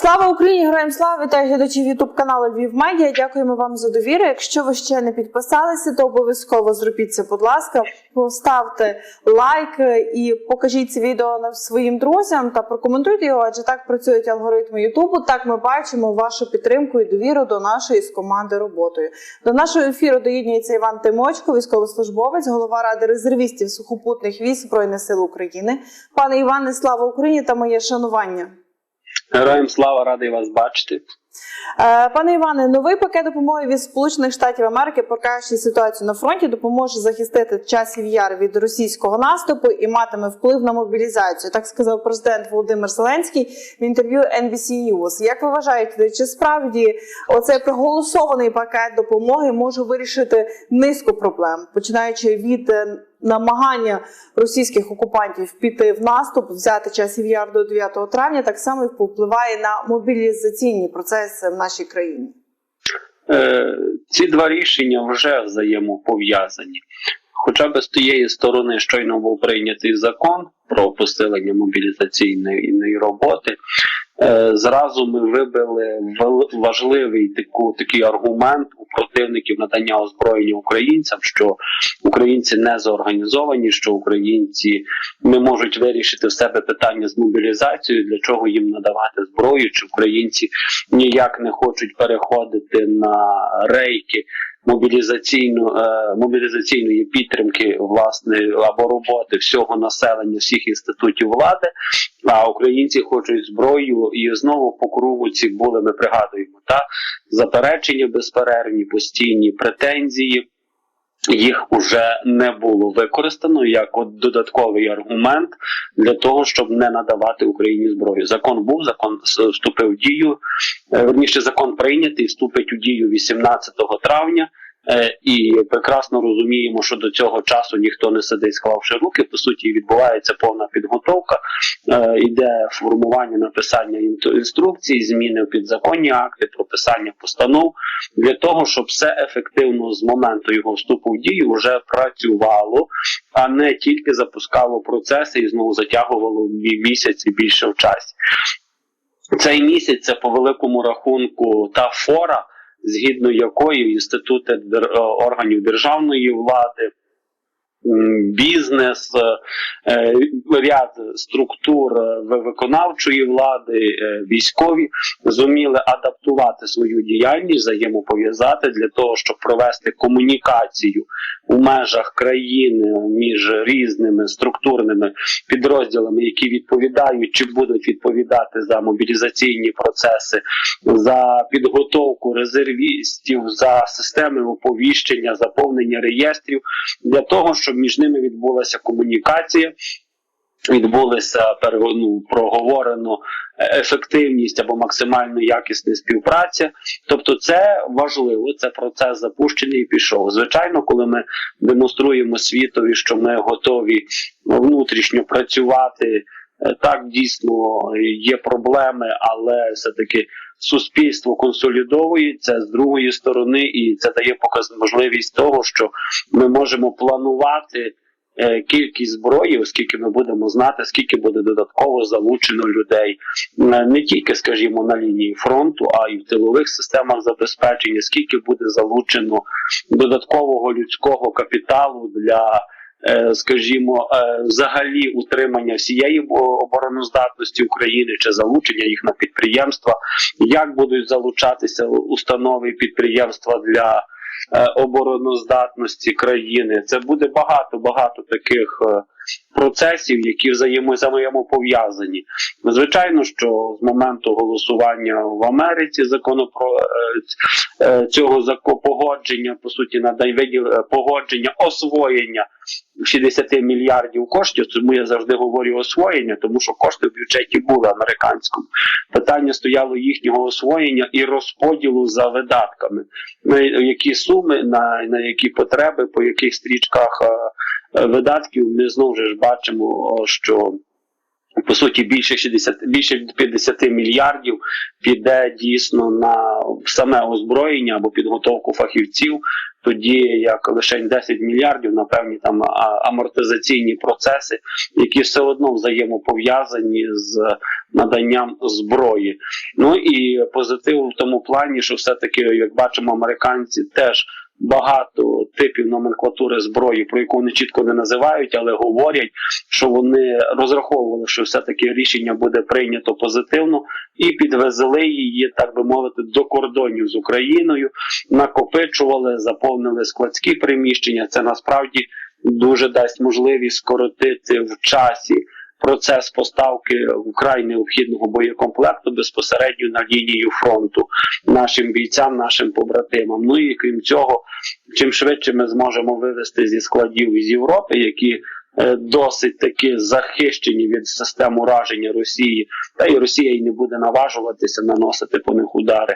Слава Україні! Героям слава! Вітаю глядачів ютуб-каналу Львів Медіа. Дякуємо вам за довіру. Якщо ви ще не підписалися, то обов'язково зробіть це, будь ласка. Поставте лайк і покажіть це відео своїм друзям та прокоментуйте його, адже так працюють алгоритми ютубу. Так ми бачимо вашу підтримку і довіру до нашої з команди роботою. До нашого ефіру доєднується Іван Тимочко, військовослужбовець, голова Ради резервістів сухопутних військ Збройних сил України. Пане Іване, слава Україні та моє шанування! Героям слава, радий вас бачити. Пане Іване, новий пакет допомоги від Сполучених Штатів Америки, покращить ситуацію на фронті, допоможе захистити Часів Яр від російського наступу і матиме вплив на мобілізацію. Так сказав президент Володимир Зеленський в інтерв'ю NBC News. Як ви вважаєте, чи справді оцей проголосований пакет допомоги може вирішити низку проблем, починаючи від намагання російських окупантів піти в наступ, взяти Часів Яр до 9 травня, так само і впливає на мобілізаційні процеси в нашій країні? Ці два рішення вже взаємопов'язані. Хоча б з тієї сторони щойно був прийнятий закон про посилення мобілізаційної роботи, зразу ми вибили важливий такий аргумент у противників надання озброєння українцям, що українці не зорганізовані, що українці не можуть вирішити в себе питання з мобілізацією, для чого їм надавати зброю, чи українці ніяк не хочуть переходити на рейки мобілізаційної підтримки, власне, або роботи всього населення, всіх інститутів влади, а українці хочуть зброю, і знову по кругу ці були, ми пригадуємо, заперечення безперервні, постійні претензії. Їх уже не було використано як додатковий аргумент для того, щоб не надавати Україні зброю. Закон був, закон вступив в дію, верніше закон прийнятий, вступить у дію 18 травня. І прекрасно розуміємо, що до цього часу ніхто не сидить, склавши руки. По суті, відбувається повна підготовка, йде формування, написання інструкцій, зміни в підзаконні акти, прописання постанов, для того, щоб все ефективно з моменту його вступу в дію вже працювало, а не тільки запускало процеси і знову затягувало місяць і більше в часі. Цей місяць – це по великому рахунку та фора, згідно якої інститути органів державної влади, бізнес, ряд структур виконавчої влади, військові зуміли адаптувати свою діяльність, взаємопов'язати для того, щоб провести комунікацію у межах країни між різними структурними підрозділами, які відповідають чи будуть відповідати за мобілізаційні процеси, за підготовку резервістів, за системи оповіщення, заповнення реєстрів, для того, щоб між ними відбулася комунікація, відбулася проговорено ефективність або максимально якісна співпраця. Тобто це важливо, це процес запущений і пішов. Звичайно, коли ми демонструємо світові, що ми готові внутрішньо працювати, так, дійсно, є проблеми, але все-таки суспільство консолідовується з другої сторони, і це дає можливість того, що ми можемо планувати кількість зброї, оскільки ми будемо знати, скільки буде додатково залучено людей, не тільки, скажімо, на лінії фронту, а й в тилових системах забезпечення, скільки буде залучено додаткового людського капіталу для, скажімо, взагалі утримання всієї обороноздатності України чи залучення їх на підприємства, як будуть залучатися установи і підприємства для обороноздатності країни. Це буде багато таких процесів, які взаємопов'язані. Звичайно, що з моменту голосування в Америці цього погодження, по суті, погодження освоєння 60 мільярдів коштів, тому я завжди говорю освоєння, тому що кошти в бюджеті були американському. Питання стояло їхнього освоєння і розподілу за видатками. На які суми, на які потреби, по яких стрічках видатків, ми знову ж бачимо, що по суті, більше 50 мільярдів піде дійсно на саме озброєння або підготовку фахівців, тоді як лише 10 мільярдів на певні там амортизаційні процеси, які все одно взаємопов'язані з наданням зброї. Ну і позитив в тому плані, що все-таки, як бачимо, американці теж багато типів номенклатури зброї, про яку вони чітко не називають, але говорять, що вони розраховували, що все-таки рішення буде прийнято позитивно, і підвезли її, так би мовити, до кордонів з Україною, накопичували, заповнили складські приміщення. Це насправді дуже дасть можливість скоротити в часі процес поставки вкрай необхідного боєкомплекту безпосередньо на лінію фронту нашим бійцям, нашим побратимам. Ну і крім цього, чим швидше ми зможемо вивести зі складів із Європи, які досить таки захищені від систем ураження Росії, та й Росія й не буде наважуватися наносити по них удари,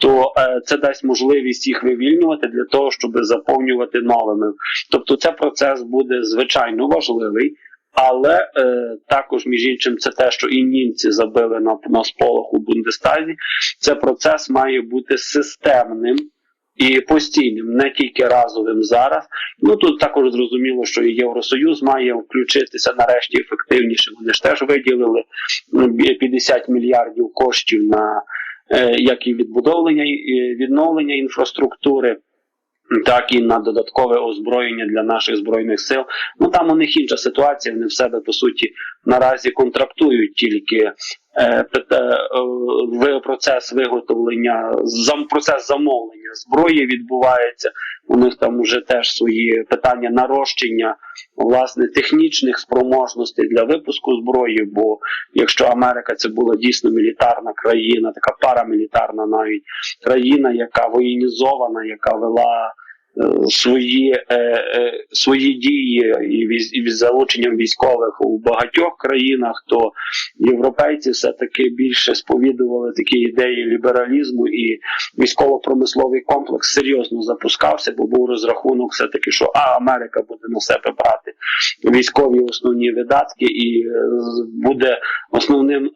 то це дасть можливість їх вивільнювати для того, щоб заповнювати новими. Тобто це процес буде звичайно важливий, але також, між іншим, це те, що і німці забили на сполох у Бундестазі, це процес має бути системним і постійним, не тільки разовим зараз. Ну, тут також зрозуміло, що і Євросоюз має включитися нарешті ефективніше. Вони ж теж виділили 50 мільярдів коштів на як і відновлення інфраструктури, так і на додаткове озброєння для наших Збройних сил. Ну, там у них інша ситуація, вони в себе, по суті, наразі контрактують тільки процес виготовлення, процес замовлення зброї відбувається. У них там вже теж свої питання нарощення, власне, технічних спроможностей для випуску зброї, бо якщо Америка це була дійсно мілітарна країна, така парамілітарна навіть країна, яка воєнізована, яка вела свої дії і з залученням військових у багатьох країнах, то європейці все-таки більше сповідували такі ідеї лібералізму, і військово-промисловий комплекс серйозно запускався, бо був розрахунок все-таки, що Америка буде на себе брати військові основні видатки і буде основним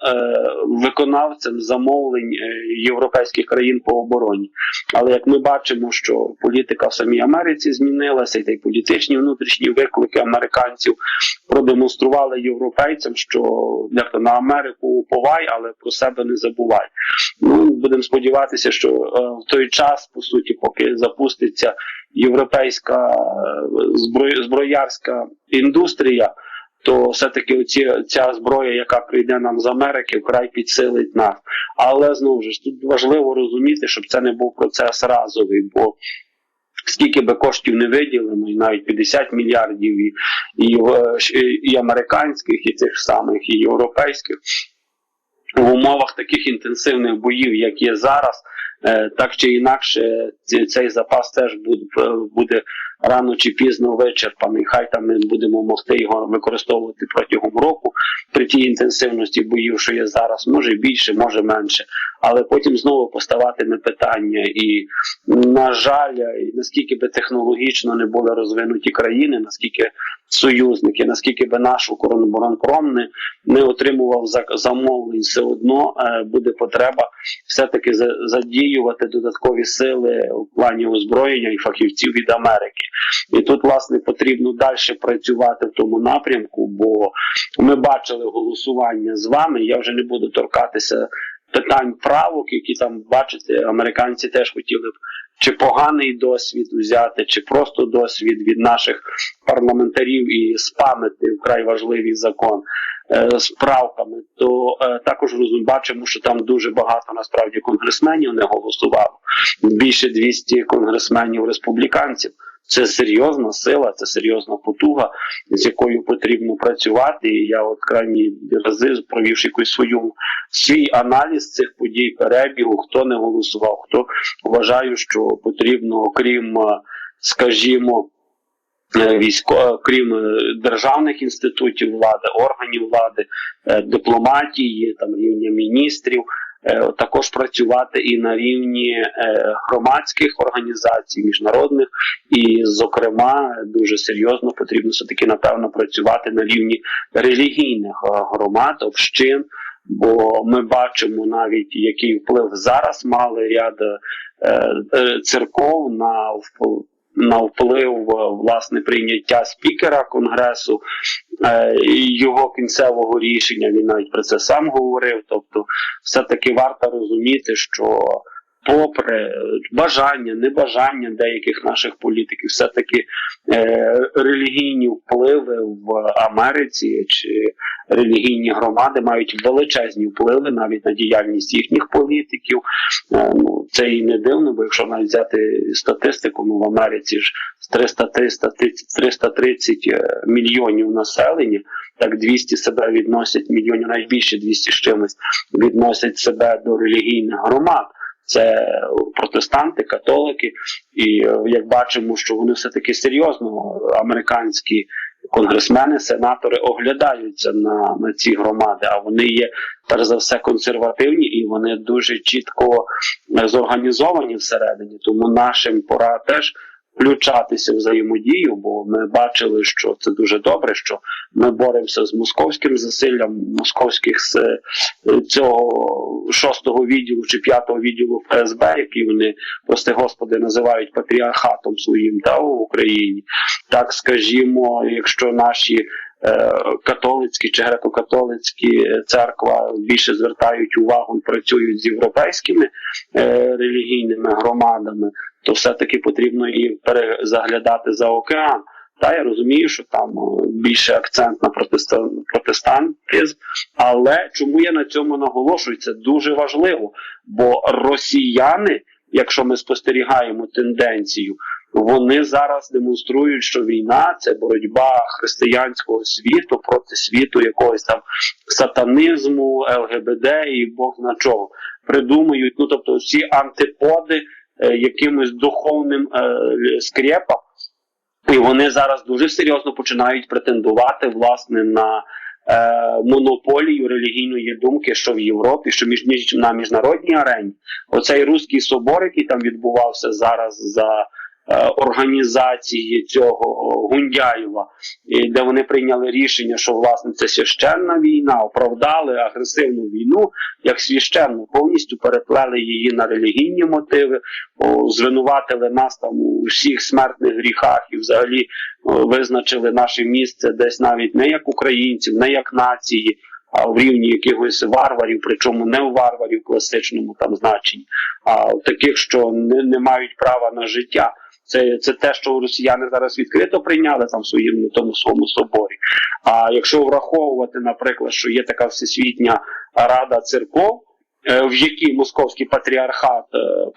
виконавцем замовлень європейських країн по обороні. Але як ми бачимо, що політика в самій Америці змінилася, і політичні внутрішні виклики американців продемонстрували європейцям, що як-то на Америку уповай, але про себе не забувай. Ну, будемо сподіватися, що в той час, по суті, поки запуститься європейська зброярська індустрія, то все-таки ця зброя, яка прийде нам з Америки, вкрай підсилить нас. Але, знову ж, тут важливо розуміти, щоб це не був процес разовий, бо скільки би коштів не виділено, і навіть 50 мільярдів і американських, і тих самих, і європейських, в умовах таких інтенсивних боїв, як є зараз, так чи інакше цей запас теж буде рано чи пізно вичерпаний. Хай там ми будемо могти його використовувати протягом року при тій інтенсивності боїв, що є зараз, може більше, може менше. Але потім знову поставатиме питання. І, на жаль, наскільки би технологічно не були розвинуті країни, наскільки союзники, наскільки би наш Укроборонпром не отримував замовлень, все одно буде потреба все-таки задіювати додаткові сили в плані озброєння і фахівців від Америки. І тут, власне, потрібно далі працювати в тому напрямку, бо ми бачили голосування з вами, я вже не буду торкатися питань правок, які там, бачите, американці теж хотіли б чи поганий досвід взяти, чи просто досвід від наших парламентарів і спамити вкрай важливий закон з правками, то також бачимо, що там дуже багато насправді конгресменів не голосувало. Більше 200 конгресменів-республіканців. Це серйозна сила, це серйозна потуга, з якою потрібно працювати. І я крайні рази, провівши свій аналіз цих подій, перебігу, хто не голосував, хто вважаю, що потрібно, окрім, скажімо, крім державних інститутів влади, органів влади, дипломатії, там рівня міністрів, також працювати і на рівні громадських організацій, міжнародних, і, зокрема, дуже серйозно потрібно все-таки, напевно, працювати на рівні релігійних громад, общин, бо ми бачимо навіть, який вплив зараз мали ряд церков на вплив, власне, прийняття спікера Конгресу, його кінцевого рішення, він навіть про це сам говорив. Тобто, все-таки варто розуміти, що попри бажання, небажання деяких наших політиків, все-таки релігійні впливи в Америці чи релігійні громади мають величезні впливи навіть на діяльність їхніх політиків. Це і не дивно, бо якщо навіть взяти статистику, в Америці ж з 330 мільйонів населення, так 200 себе відносять, мільйонів, навіть більше 200 з чимось, відносять себе до релігійних громад. Це протестанти, католики, і як бачимо, що вони все-таки серйозно, американські конгресмени, сенатори оглядаються на ці громади, а вони є, перш за все, консервативні, і вони дуже чітко зорганізовані всередині, тому нашим пора теж включатися в взаємодію, бо ми бачили, що це дуже добре, що ми боремося з московським засиллям, московських з цього 6-го відділу чи 5-го відділу ФСБ, який вони, прости господи, називають патріархатом своїм в Україні. Так, скажімо, якщо наші католицькі чи греко-католицькі церква більше звертають увагу і працюють з європейськими релігійними громадами, то все-таки потрібно і перезаглядати за океан. Та я розумію, що там більше акцент на протестантизм, але чому я на цьому наголошую? Це дуже важливо, бо росіяни, якщо ми спостерігаємо тенденцію, вони зараз демонструють, що війна – це боротьба християнського світу проти світу якогось там сатанізму, ЛГБТ і Бог зна чого. Придумують, тобто всі антиподи якимось духовним скрепам. І вони зараз дуже серйозно починають претендувати, власне, на монополію релігійної думки, що в Європі, що на міжнародній арені. Оцей Руський собор, який там відбувався зараз за організації цього Гундяєва, де вони прийняли рішення, що, власне, це священна війна, оправдали агресивну війну як священну, повністю переплели її на релігійні мотиви, звинуватили нас там у всіх смертних гріхах і взагалі визначили наше місце десь навіть не як українців, не як нації, а в рівні якихось варварів, причому не в варварів в класичному там значенні, а в таких, що не мають права на життя. Це те, що росіяни зараз відкрито прийняли там в тому своєму соборі. А якщо враховувати, наприклад, що є така Всесвітня Рада церков, в якій московський патріархат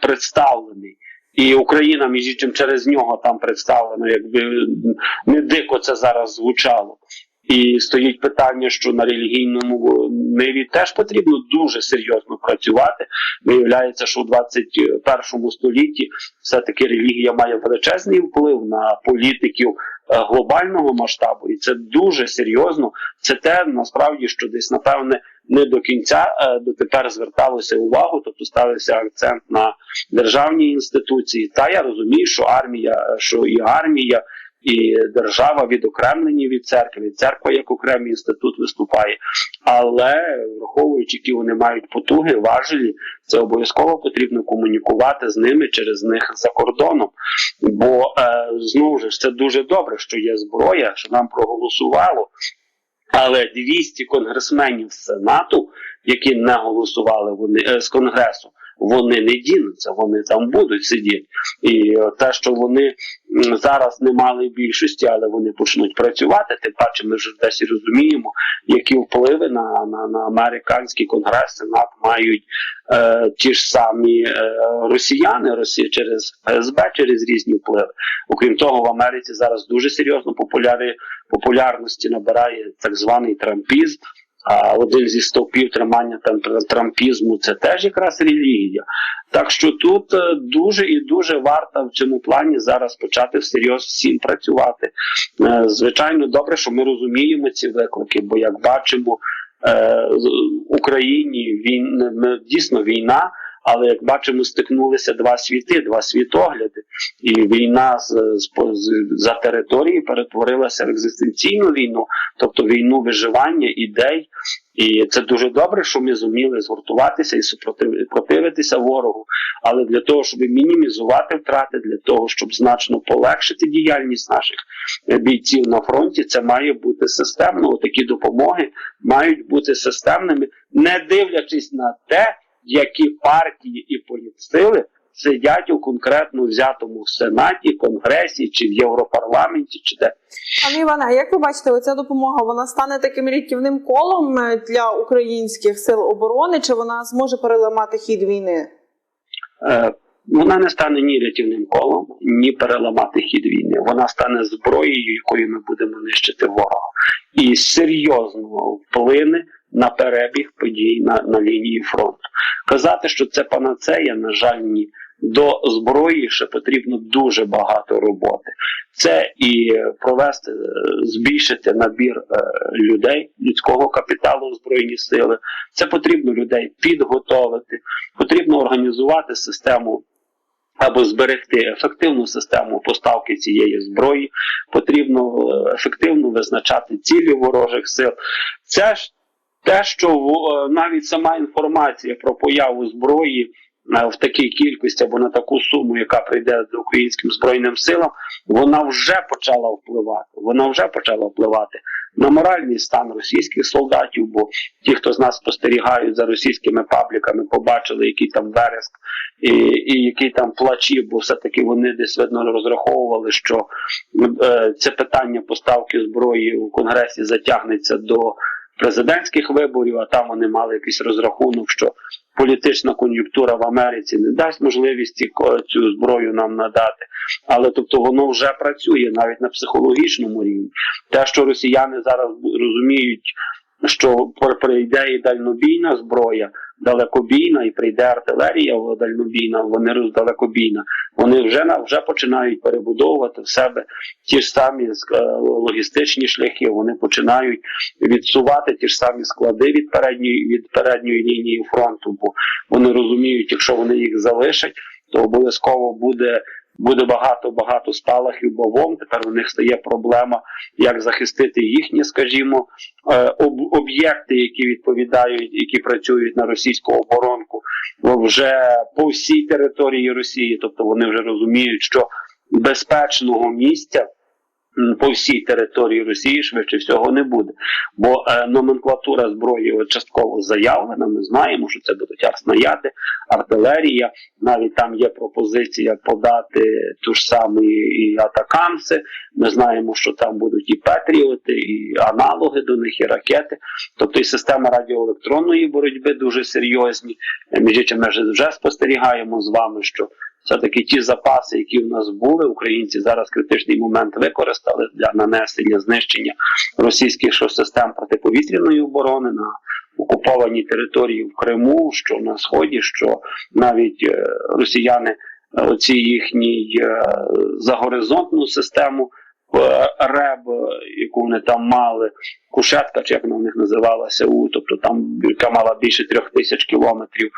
представлений, і Україна, між іншим, через нього там представлена, якби не дико це зараз звучало. І стоїть питання, що на релігійному ниві теж потрібно дуже серйозно працювати. Виявляється, що у 21 столітті все-таки релігія має величезний вплив на політиків глобального масштабу. І це дуже серйозно. Це те, насправді, що десь, напевне, не до кінця дотепер зверталося увагу, тобто ставився акцент на державні інституції. Та я розумію, що і армія, і держава відокремлені від церква як окремий інститут виступає. Але, враховуючи, які вони мають потуги, важелі, це обов'язково потрібно комунікувати з ними через них за кордоном. Бо, знову ж, це дуже добре, що є зброя, що нам проголосувало. Але 200 конгресменів з Сенату, які не голосували з Конгресу, вони не дінуться, вони там будуть сидіти. І те, що вони зараз не мали більшості, але вони почнуть працювати, тим паче ми вже десь розуміємо, які впливи на американський Конгрес, Сенат мають ті ж самі росіяни, Росія через ФСБ, через різні впливи. Окрім того, в Америці зараз дуже серйозно популярності набирає так званий трампізм. А один зі стовпів тримання трампізму – це теж якраз релігія. Так що тут дуже і дуже варто в цьому плані зараз почати всерйоз всім працювати. Звичайно, добре, що ми розуміємо ці виклики, бо, як бачимо, Україні дійсно війна, але, як бачимо, стикнулися два світи, два світогляди. І війна за території перетворилася в екзистенційну війну, тобто війну виживання ідей. І це дуже добре, що ми зуміли згуртуватися і противитися ворогу. Але для того, щоб мінімізувати втрати, для того, щоб значно полегшити діяльність наших бійців на фронті, це має бути системно. Такі допомоги мають бути системними, не дивлячись на те, які партії і політсили сидять у конкретно взятому в Сенаті, Конгресі, чи в Європарламенті, чи де. Пане Іване, а як ви бачите, оця допомога, вона стане таким рятівним колом для українських сил оборони, чи вона зможе переламати хід війни? Вона не стане ні рятівним колом, ні переламати хід війни. Вона стане зброєю, якою ми будемо нищити ворога. І серйозно вплине на перебіг подій на лінії фронту. Казати, що це панацея, на жаль, ні. До зброї ще потрібно дуже багато роботи. Це і провести, збільшити набір людей, людського капіталу в Збройні сили. Це потрібно людей підготовити, потрібно організувати систему або зберегти ефективну систему поставки цієї зброї, потрібно ефективно визначати цілі ворожих сил. Це ж те, що навіть сама інформація про появу зброї в такій кількості або на таку суму, яка прийде до українським Збройним силам, вона вже почала впливати. Вона вже почала впливати на моральний стан російських солдатів, бо ті, хто з нас спостерігають за російськими пабліками, побачили, який там вереск і які там плачі, бо все-таки вони десь, видно, розраховували, що це питання поставки зброї у Конгресі затягнеться до президентських виборів, а там вони мали якийсь розрахунок, що політична кон'юнктура в Америці не дасть можливість цю зброю нам надати. Але тобто воно вже працює навіть на психологічному рівні. Те, що росіяни зараз розуміють, що прийде і дальнобійна зброя, далекобійна, і прийде артилерія дальнобійна, вони далекобійна, вони вже починають перебудовувати в себе ті ж самі логістичні шляхи, вони починають відсувати ті ж самі склади від передньої лінії фронту, бо вони розуміють, якщо вони їх залишать, то обов'язково буде багато спалахів бавовн. Тепер у них стає проблема, як захистити їхні, скажімо, об'єкти, які відповідають, які працюють на російську оборонку вже по всій території Росії. Тобто вони вже розуміють, що безпечного місця по всій території Росії швидше всього не буде. Бо номенклатура зброї частково заявлена, ми знаємо, що це будуть арснаряди, артилерія, навіть там є пропозиція подати ту ж саму і атакамси, ми знаємо, що там будуть і патріоти, і аналоги до них, і ракети, тобто і система радіоелектронної боротьби дуже серйозні. Між іншим, ми вже спостерігаємо з вами, що все-таки ті запаси, які в нас були, українці зараз критичний момент використали для нанесення, знищення російських систем протиповітряної оборони на окупованій території в Криму, що на Сході, що навіть росіяни оці їхній загоризонтну систему РЕБ, яку вони там мали, Кушетка, чи як вона в них називалася, тобто там, яка мала більше 3000 кілометрів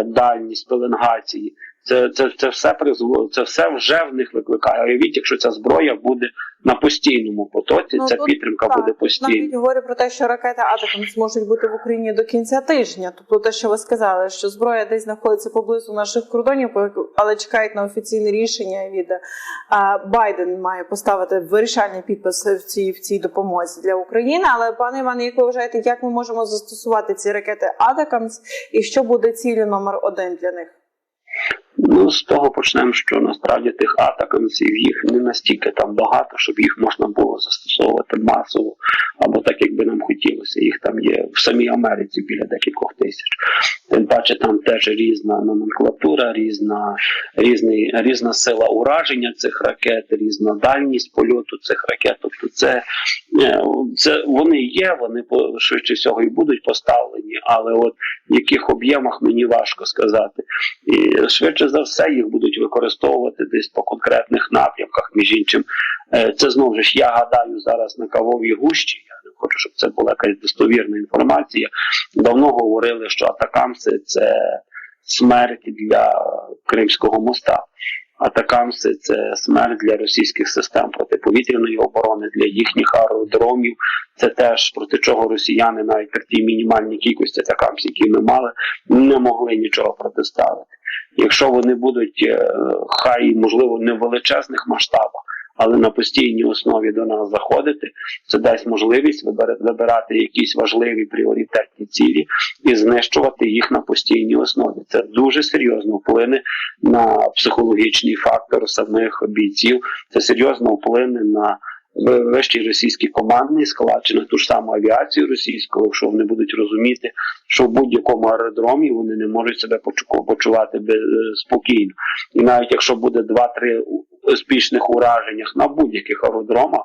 дальність пеленгації. Це все вже в них викликає. Уявіть, якщо ця зброя буде на постійному потоці, ця підтримка буде постійна. Навіть говорять про те, що ракети «Атакамс» зможуть бути в Україні до кінця тижня. Тобто те, що ви сказали, що зброя десь знаходиться поблизу наших кордонів, але чекають на офіційне рішення від Байден має поставити вирішальний підпис в цій допомозі для України. Але, пане Іване, як ви вважаєте, як ми можемо застосувати ці ракети «Атакамс» і що буде ціллю номер 1 для них? З того почнемо, що насправді тих атакамсів їх не настільки там багато, щоб їх можна було застосовувати масово, або так, як би нам хотілося. Їх там є в самій Америці біля декількох тисяч. Тим паче там теж різна номенклатура, різна сила ураження цих ракет, різна дальність польоту цих ракет. Тобто вони є, вони швидше всього і будуть поставлені, але от в яких об'ємах мені важко сказати. І швидше за все їх будуть використовувати десь по конкретних напрямках. Між іншим, це знову ж я гадаю зараз на кавовій гущі, я не хочу, щоб це була якась достовірна інформація. Давно говорили, що атакамси – це смерть для Кримського моста. Атакамси – це смерть для російських систем протиповітряної оборони, для їхніх аеродромів. Це теж проти чого росіяни навіть при тій мінімальній кількості атакамсів, які ми мали, не могли нічого протиставити. Якщо вони будуть, хай, можливо, не в величезних масштабах, але на постійній основі до нас заходити, це дасть можливість вибирати якісь важливі пріоритетні цілі і знищувати їх на постійній основі. Це дуже серйозно вплине на психологічний фактор самих бійців, це серйозно вплине на вищий російський командний склад, чи на ту ж саму авіацію російську, якщо вони будуть розуміти, що в будь-якому аеродромі вони не можуть себе почувати спокійно. І навіть якщо буде 2-3 успішних ураженнях на будь-яких аеродромах,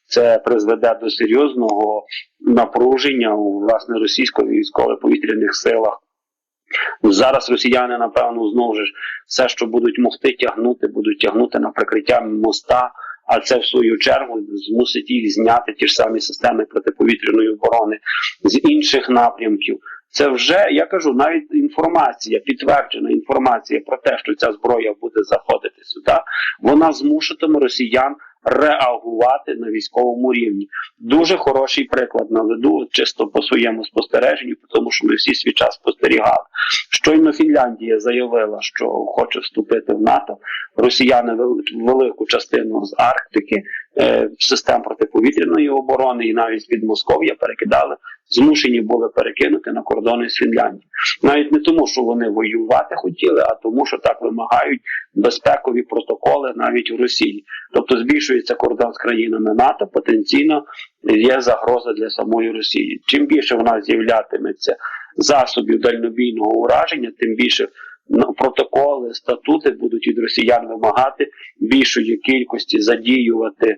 це призведе до серйозного напруження у, власне, російсько-військово-повітряних силах. Зараз росіяни, напевно, знову ж все, що будуть будуть тягнути на прикриття моста, а це, в свою чергу, змусить їх зняти ті ж самі системи протиповітряної оборони з інших напрямків. Це вже, я кажу, навіть інформація, підтверджена інформація про те, що ця зброя буде заходити сюди, вона змушуватиме росіян реагувати на військовому рівні. Дуже хороший приклад наведу, чисто по своєму спостереженню, тому що ми всі свій час спостерігали. Щойно Фінляндія заявила, що хоче вступити в НАТО, росіяни велику частину з Арктики, систем протиповітряної оборони і навіть від Москов'я перекидали, змушені були перекинути на кордони з Фінляндії. Навіть не тому, що вони воювати хотіли, а тому, що так вимагають безпекові протоколи навіть в Росії. Тобто збільшується кордон з країнами НАТО, потенційно є загроза для самої Росії. Чим більше в нас з'являтиметься засобів дальнобійного ураження, тим більше протоколи, статути будуть від росіян вимагати більшої кількості задіювати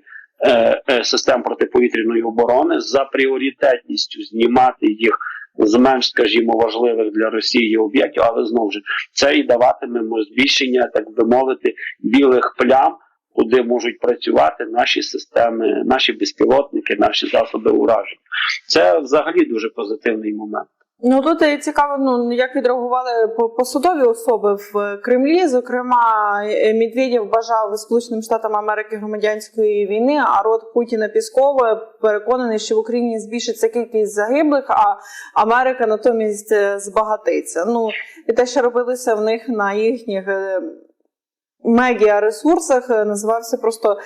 систем протиповітряної оборони, за пріоритетністю знімати їх з менш, скажімо, важливих для Росії об'єктів, але знову ж це і даватиме збільшення, так би мовити, білих плям, куди можуть працювати наші системи, наші безпілотники, наші засоби ураження. Це взагалі дуже позитивний момент. Ну, тут цікаво, як відреагували посадові особи в Кремлі. Зокрема, Медведєв бажав Сполученим Штатам Америки громадянської війни, а рот Путіна Пісков переконаний, що в Україні збільшиться кількість загиблих, а Америка натомість збагатиться. Ну, і те, що робилося в них на їхніх медіаресурсах, називався просто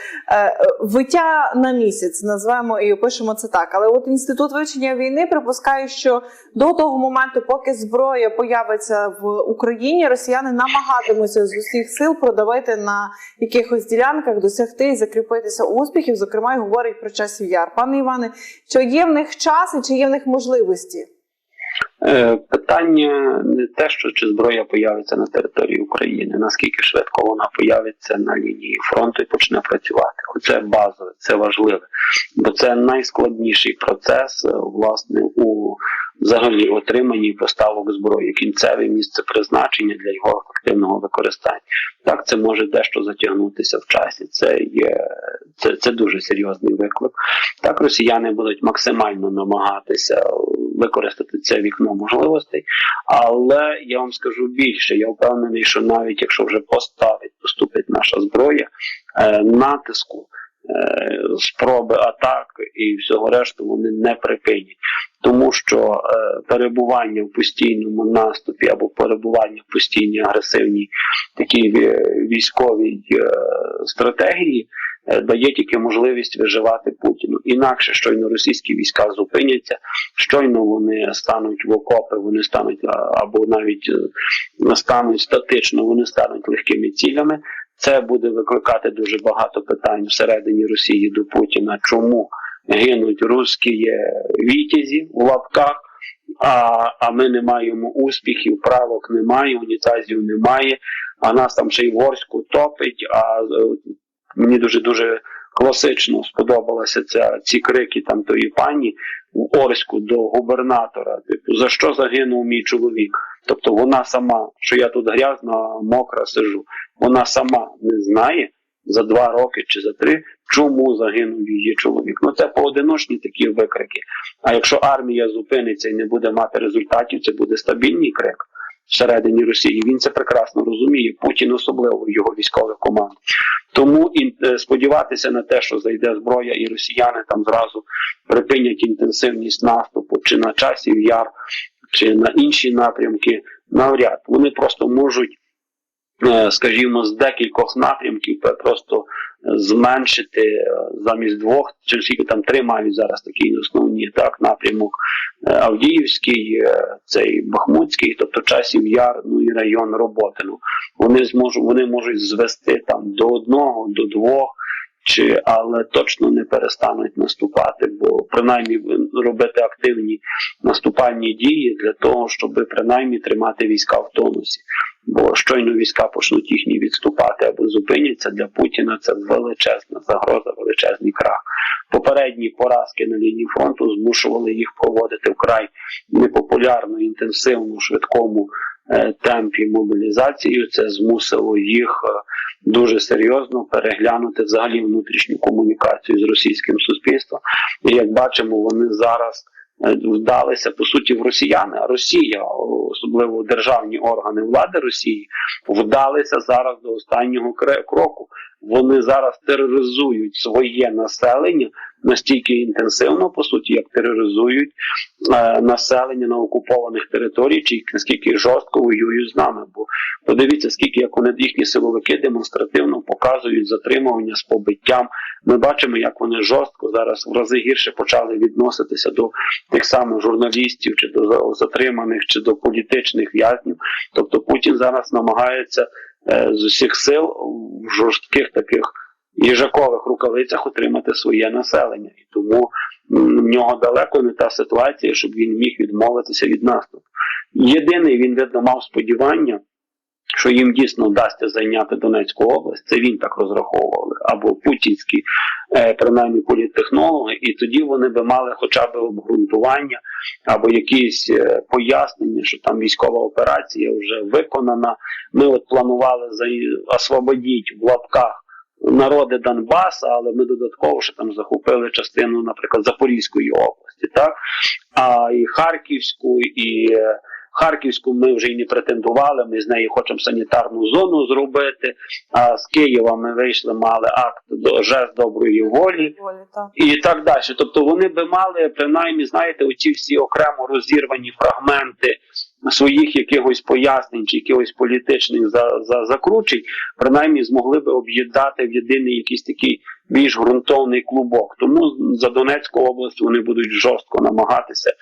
«Виття на місяць», називаємо і опишемо це так. Але от Інститут вивчення війни припускає, що до того моменту, поки зброя появиться в Україні, росіяни намагатимуться з усіх сил продавити на якихось ділянках, досягти і закріпитися успіхів, зокрема, й говорить про часів яр. Пане Іване, чи є в них час і чи є в них можливості? Питання не те, що чи зброя появиться на території України, наскільки швидко вона появиться на лінії фронту і почне працювати. Оце базове, це важливе, бо це найскладніший процес, власне, у взагалі отриманні поставок зброї, кінцеве місце призначення для його ефективного використання. Так, це може дещо затягнутися в часі, це дуже серйозний виклик. Так, росіяни будуть максимально намагатися використати це вікно можливостей, але я вам скажу більше, я впевнений, що навіть якщо вже поступить наша зброя, натиску, спроби атак і всього решту вони не припинять. Тому що перебування в постійному наступі або перебування в постійній агресивній такій військовій стратегії дає тільки можливість виживати Путіну. Інакше щойно російські війська зупиняться, щойно вони стануть в окопи, вони стануть або навіть стануть статично, вони стануть легкими цілями. Це буде викликати дуже багато питань всередині Росії до Путіна. Чому гинуть русські вітязі у лапках, а ми не маємо успіхів, правок немає, унітазів немає, а нас там ще й в Орську топить, а мені дуже класично сподобалися ці крики там тої пані в Орську до губернатора, типу, за що загинув мій чоловік? Тобто вона сама, що я тут грязна, мокра сижу, вона сама не знає, за 2 роки чи за 3, чому загинув її чоловік. Ну це поодиночні такі викрики. А якщо армія зупиниться і не буде мати результатів, це буде стабільний крик всередині Росії. Він це прекрасно розуміє, Путін особливо, його військових команд. Тому сподіватися на те, що зайде зброя і росіяни там зразу припинять інтенсивність наступу чи на Часів Яр, чи на інші напрямки, навряд. Вони просто можуть, скажімо, з декількох напрямків просто зменшити замість 2, чи скільки там 3 мають зараз такі основні, так, напрямок Авдіївський, цей Бахмутський, тобто Часів Яр, ну і район Роботино. Вони можуть звести там до 1, до 2, але точно не перестануть наступати, бо принаймні робити активні наступальні дії для того, щоб принаймні тримати війська в тонусі. Бо щойно війська почнуть їхні відступати або зупиняться, для Путіна це величезна загроза, величезний крах. Попередні поразки на лінії фронту змушували їх проводити вкрай непопулярну, інтенсивну, швидкому темпі мобілізацію. Це змусило їх дуже серйозно переглянути взагалі внутрішню комунікацію з російським суспільством. І як бачимо, вони зараз вдалися, по суті, в росіяни. А Росія, особливо державні органи влади Росії, вдалися зараз до останнього кроку. Вони зараз тероризують своє населення настільки інтенсивно, по суті, як тероризують населення на окупованих територіях, чи наскільки жорстко воюють з нами. Бо подивіться, скільки як вони, їхні силовики демонстративно показують затримування з побиттям. Ми бачимо, як вони жорстко зараз в рази гірше почали відноситися до тих самих журналістів, чи до затриманих, чи до політичних в'язнів. Тобто Путін зараз намагається з усіх сил в жорстких таких їжакових рукавицях отримати своє населення. І тому в нього далеко не та ситуація, щоб він міг відмовитися від наступу. Єдиний, він, видно, мав сподівання, що їм дійсно вдасться зайняти Донецьку область, це він так розраховував, або путінські, принаймні, політтехнологи, і тоді вони би мали хоча б обґрунтування, або якісь пояснення, що там військова операція вже виконана, ми от планували освободити в лапках народи Донбаса, але ми додатково ще там захопили частину, наприклад, Запорізької області, так? А і Харківську ми вже й не претендували, ми з неї хочемо санітарну зону зробити, а з Києва ми вийшли, мали акт жест доброї волі і так далі. Тобто вони би мали, принаймні, знаєте, оці всі окремо розірвані фрагменти своїх якихось пояснень чи якихось політичних закручень, принаймні змогли би об'єднати в єдиний якийсь такий більш ґрунтовний клубок. Тому за Донецьку область вони будуть жорстко намагатися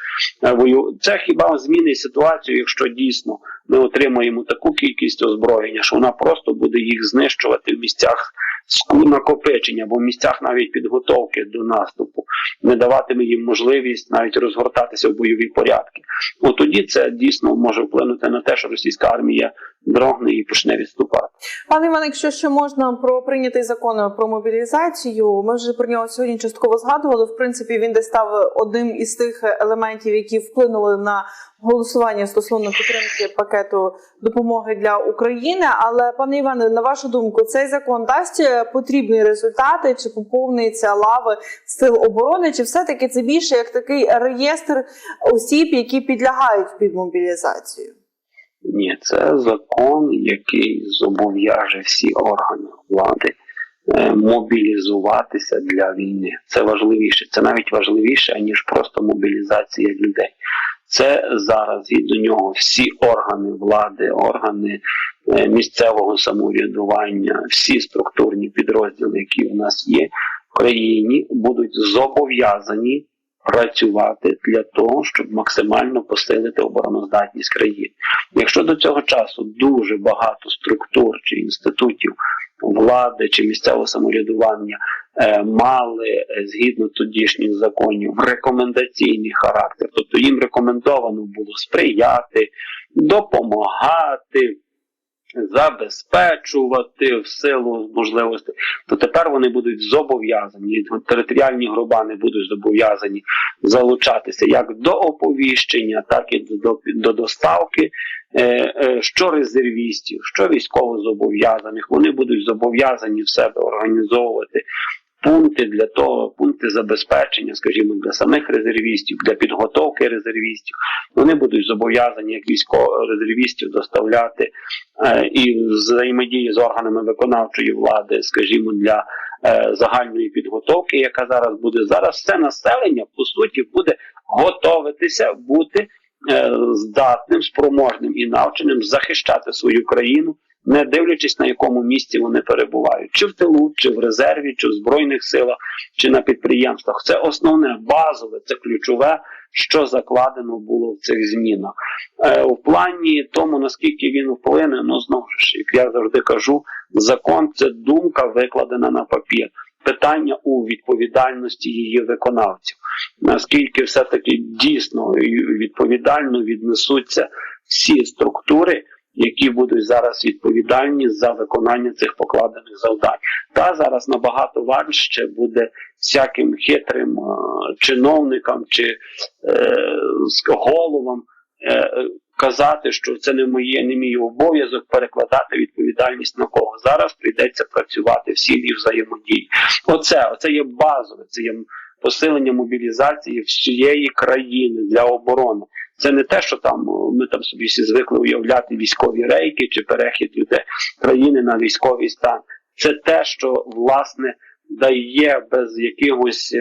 воювати. Це хіба змінить ситуацію, якщо дійсно ми отримаємо таку кількість озброєння, що вона просто буде їх знищувати в місцях накопичення, або в місцях навіть підготовки до наступу, не даватиме їм можливість навіть розгортатися в бойові порядки. От тоді це дійсно може вплинути на те, що російська армія дрогне і почне відступати. Пане Іване, якщо ще можна про прийнятий закон про мобілізацію, ми вже про нього сьогодні частково згадували. В принципі, він десь став одним із тих елементів, які вплинули на голосування стосовно підтримки пакету допомоги для України. Але, пане Іване, на вашу думку, цей закон дасть потрібні результати? Чи поповнюються лави сил оборони? Чи все-таки це більше як такий реєстр осіб, які підлягають під мобілізацію? Ні, це закон, який зобов'яже всі органи влади мобілізуватися для війни. Це важливіше, це навіть важливіше, ніж просто мобілізація людей. Це зараз і до нього всі органи влади, органи місцевого самоврядування, всі структурні підрозділи, які в нас є в країні, будуть зобов'язані працювати для того, щоб максимально посилити обороноздатність країни. Якщо до цього часу дуже багато структур чи інститутів влади чи місцевого самоврядування мали, згідно тодішніх законів, рекомендаційний характер, тобто їм рекомендовано було сприяти, допомагати, забезпечувати в силу можливостей, то тепер вони будуть зобов'язані, територіальні громади будуть зобов'язані залучатися як до оповіщення, так і до доставки що резервістів, що військовозобов'язаних. Вони будуть зобов'язані в себе організовувати пункти для того, пункти забезпечення, скажімо, для самих резервістів, для підготовки резервістів. Вони будуть зобов'язані як резервістів доставляти і взаємодії з органами виконавчої влади, скажімо, для загальної підготовки, яка зараз буде. Зараз все населення, по суті, буде готовитися бути здатним, спроможним і навченим захищати свою країну, не дивлячись, на якому місці вони перебувають. Чи в тилу, чи в резерві, чи в Збройних силах, чи на підприємствах. Це основне, базове, це ключове, що закладено було в цих змінах. В плані тому, наскільки він вплине, знову ж, як я завжди кажу, закон – це думка, викладена на папір. Питання у відповідальності її виконавців. Наскільки все-таки дійсно і відповідально віднесуться всі структури, які будуть зараз відповідальні за виконання цих покладених завдань. Та зараз набагато важче буде всяким хитрим чиновникам чи головам казати, що це не мій обов'язок перекладати відповідальність на кого. Зараз прийдеться працювати в сильній взаємодії. Оце є базове, це є посилення мобілізації всієї країни для оборони. Це не те, що там ми там собі всі звикли уявляти військові рейки чи перехід людей країни на військовий стан. Це те, що, власне, дає без якихось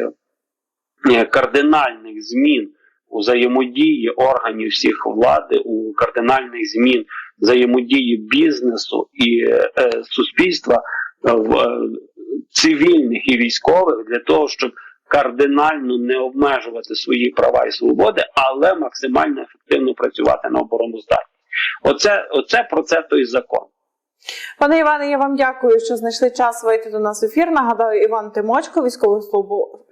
кардинальних змін у взаємодії органів всіх влади, у кардинальних змін взаємодії бізнесу і суспільства, цивільних і військових, для того, щоб кардинально не обмежувати свої права і свободи, але максимально ефективно працювати на обороноздатність. Оце про це той закон. Пане Іване, я вам дякую, що знайшли час вийти до нас в ефір. Нагадаю, Іван Тимочко,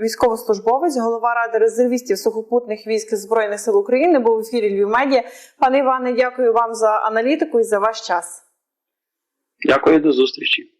військовослужбовець, голова Ради резервістів сухопутних військ Збройних сил України, був в ефірі Львів Медіа. Пане Іване, дякую вам за аналітику і за ваш час. Дякую, до зустрічі.